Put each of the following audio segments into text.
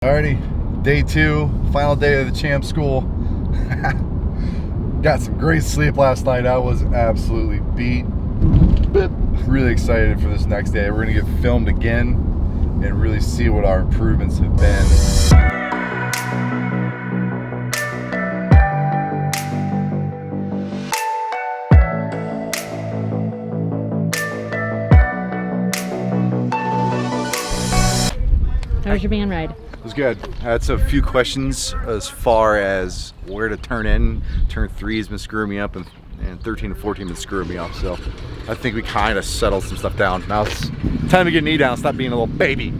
Alrighty, day 2, final day of the Champ School. Got some great sleep last night. I was absolutely beat, but really excited for this next day. We're gonna get filmed again and really see what our improvements have been. How was your band ride? It was good. I had a few questions as far as where to turn in. Turn 3 has been screwing me up, and 13 and 14 been screwing me up. So I think we kind of settled some stuff down. Now it's time to get knee down, stop being a little baby.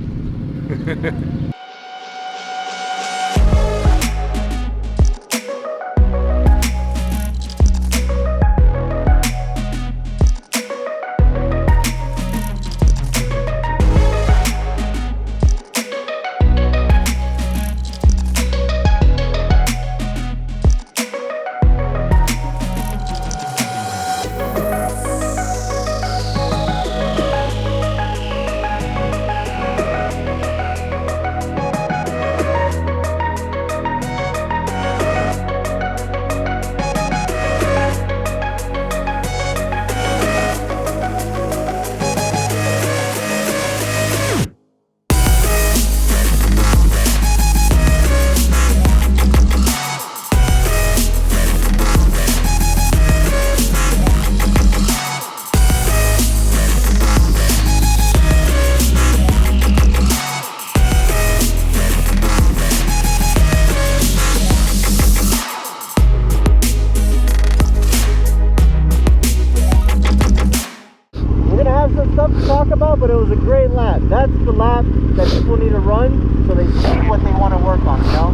But it was a great lap. That's the lap that people need to run so they see what they want to work on, you know?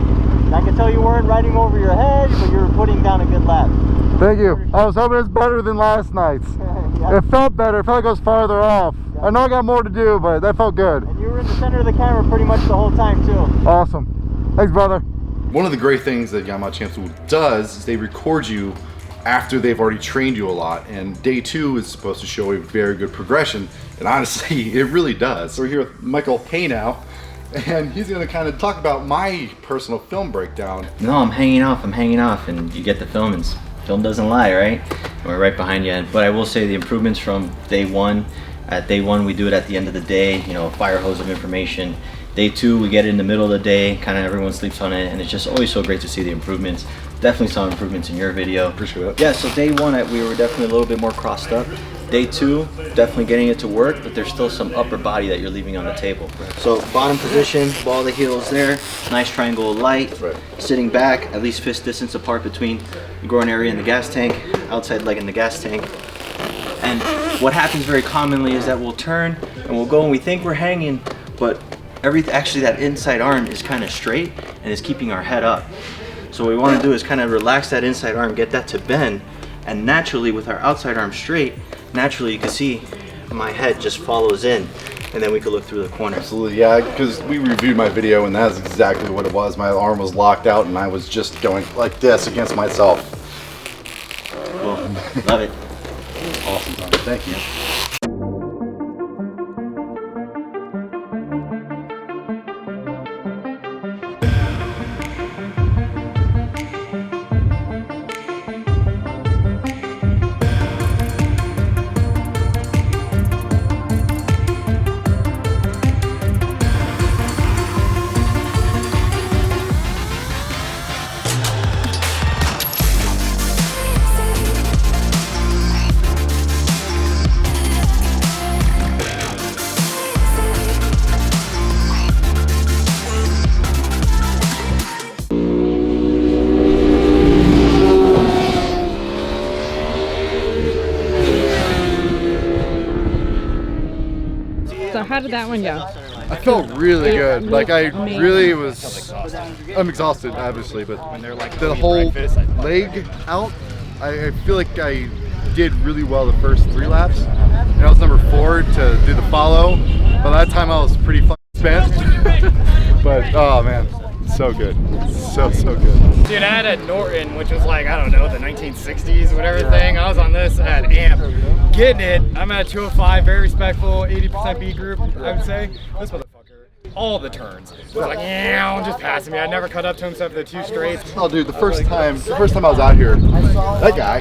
And I can tell you weren't riding over your head, but you were putting down a good lap. Thank you. I was hoping it's better than last night's. Yeah. It felt better. It felt like I was farther off. Yeah. I know I got more to do, but that felt good. And you were in the center of the camera pretty much the whole time too. Awesome. Thanks, brother. One of the great things that Yamaha Champions Riding School does is they record you after they've already trained you a lot, and day 2 is supposed to show a very good progression, and honestly it really does. So we're here with Michael Hay now, and he's going to kind of talk about my personal film breakdown. No, I'm hanging off, and you get the film, and film doesn't lie, right? And we're right behind you. But I will say the improvements from day 1. At day 1 we do it at the end of the day, you know, a fire hose of information. Day 2 we get it in the middle of the day, kind of everyone sleeps on it, and it's just always so great to see the improvements. Definitely saw improvements in your video. Appreciate that. Yeah, so day 1 we were definitely a little bit more crossed up. Day 2, definitely getting it to work, but there's still some upper body that you're leaving on the table. Right. So bottom position, ball of the heels there, nice triangle of light, right. Sitting back, at least fist distance apart between the groin area and the gas tank, outside leg in the gas tank. And what happens very commonly is that we'll turn and we'll go and we think we're hanging, but actually that inside arm is kind of straight and is keeping our head up. So what we want to do is kind of relax that inside arm, get that to bend, and naturally with our outside arm straight, naturally you can see my head just follows in, and then we could look through the corner. Absolutely, yeah, because we reviewed my video and that's exactly what it was. My arm was locked out and I was just going like this against myself. Cool, love it. Awesome, Tom. Thank you. So how did that one go? I felt really good. Like I really was, I'm exhausted obviously, but the whole leg out, I feel like I did really well the first 3 laps. And I was number 4 to do the follow. By that time I was pretty fucking spent. But oh man, so good. So good. Dude, I had a Norton, which was like, I don't know, the 1960s, whatever thing. I was on this at AMP. Getting it. I'm at 205, very respectful, 80% B group, I would say. This motherfucker. all the turns. It was like, yeah, just passing me. I never cut up to him except for the 2 straights. Oh, dude, the first time I was out here, that guy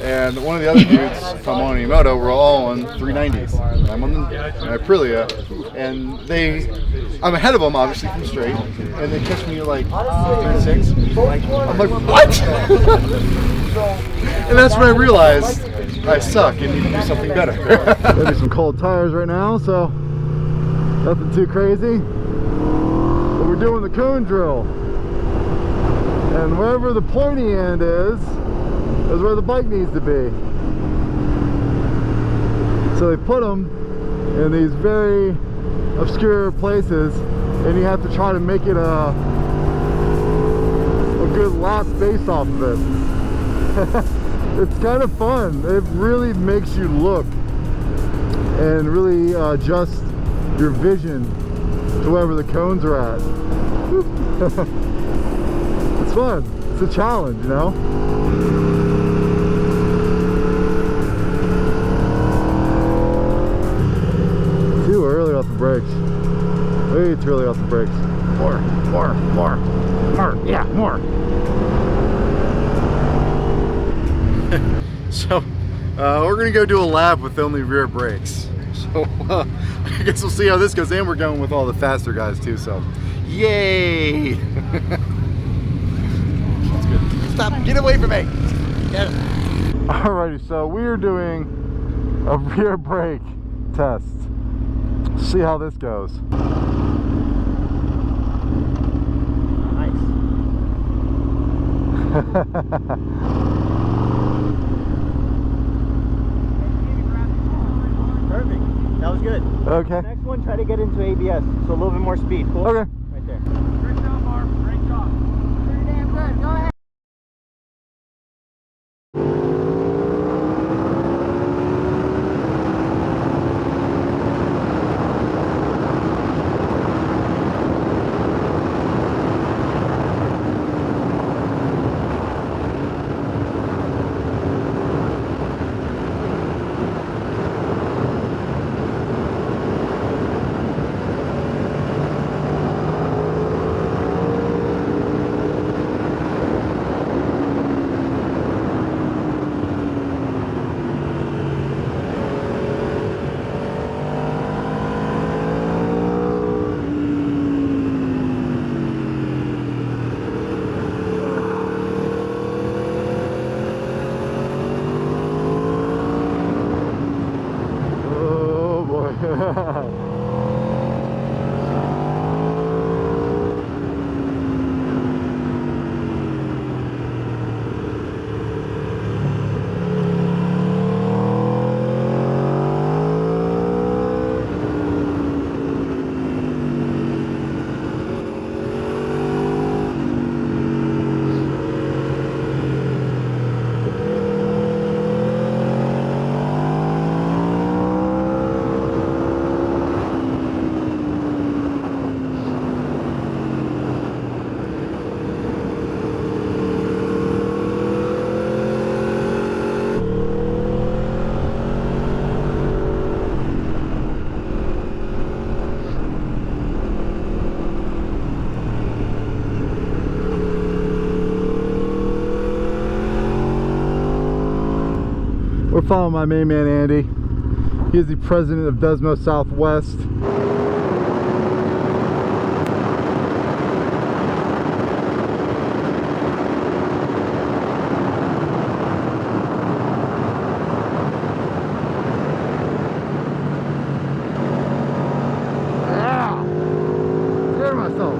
and one of the other dudes from Onimoto were all on 390s. I'm on the Aprilia, and I'm ahead of them, obviously, from straight, and they catch me like 36. I'm like, what? And that's when I realized I suck and need to do something better. Maybe some cold tires right now, so nothing too crazy. But we're doing the cone drill. And wherever the pointy end is where the bike needs to be. So they put them in these very obscure places, and you have to try to make it a good lap based off of it. It's kind of fun. It really makes you look and really adjust your vision to wherever the cones are at. It's fun. It's a challenge, you know? Too early off the brakes. Way too early off the brakes. More, yeah, more. So, we're gonna go do a lap with only rear brakes. So, I guess we'll see how this goes. And we're going with all the faster guys too, so yay! That's good. Stop, get away from me! Get it. Alrighty, so we are doing a rear brake test. See how this goes. Nice. Perfect. That was good. Okay. Next one, try to get into ABS, so a little bit more speed. Cool? Okay. Right there. Great job, Marv. Great job. Pretty damn good. Go ahead. We're following my main man Andy. He is the president of Desmo Southwest. Ah! Scared myself.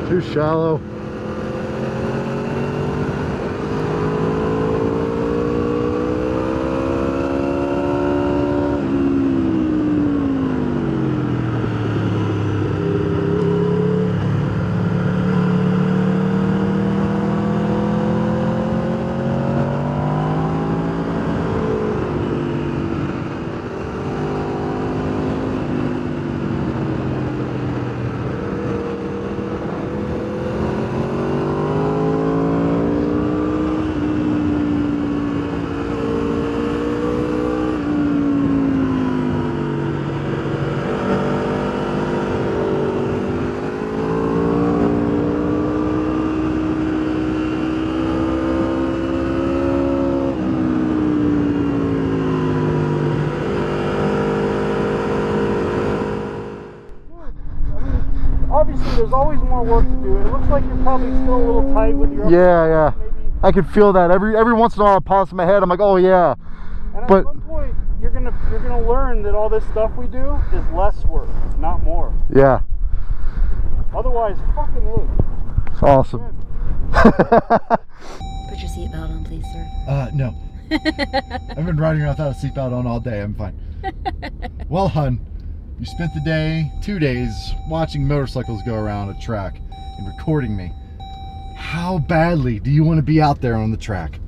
Too shallow. obviously there's always more work to do. It looks like you're probably still a little tight with your Yeah. maybe. I can feel that every once in a while. It pops in my head. I'm like, oh yeah. And at But some point, you're gonna learn that all this stuff we do is less work, not more. yeah, Otherwise, fucking A. it's awesome. Put your seatbelt on, please, sir. No. I've been riding around without a seatbelt on all day. I'm fine. Well, hun, you spent the day, 2 days, watching motorcycles go around a track and recording me. How badly do you want to be out there on the track?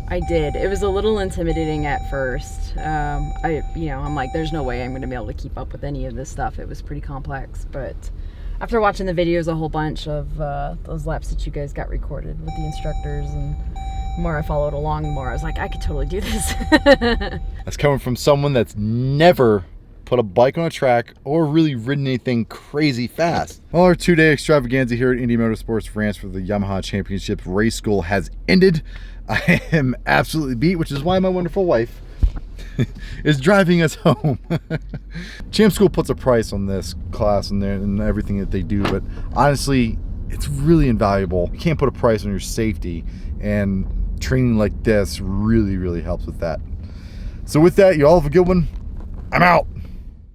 I did. It was a little intimidating at first. I'm like, there's no way I'm going to be able to keep up with any of this stuff. It was pretty complex, but after watching the videos a whole bunch of those laps that you guys got recorded with the instructors, and the more I followed along, the more I was like, I could totally do this. That's coming from someone that's never put a bike on a track or really ridden anything crazy fast. Well, our 2-day extravaganza here at Indy Motorsports Ranch for the Yamaha Champions Race School has ended. I am absolutely beat, which is why my wonderful wife is driving us home. Champ School puts a price on this class and everything that they do, but honestly, it's really invaluable. You can't put a price on your safety, and training like this really, really helps with that. So with that, you all have a good one. I'm out.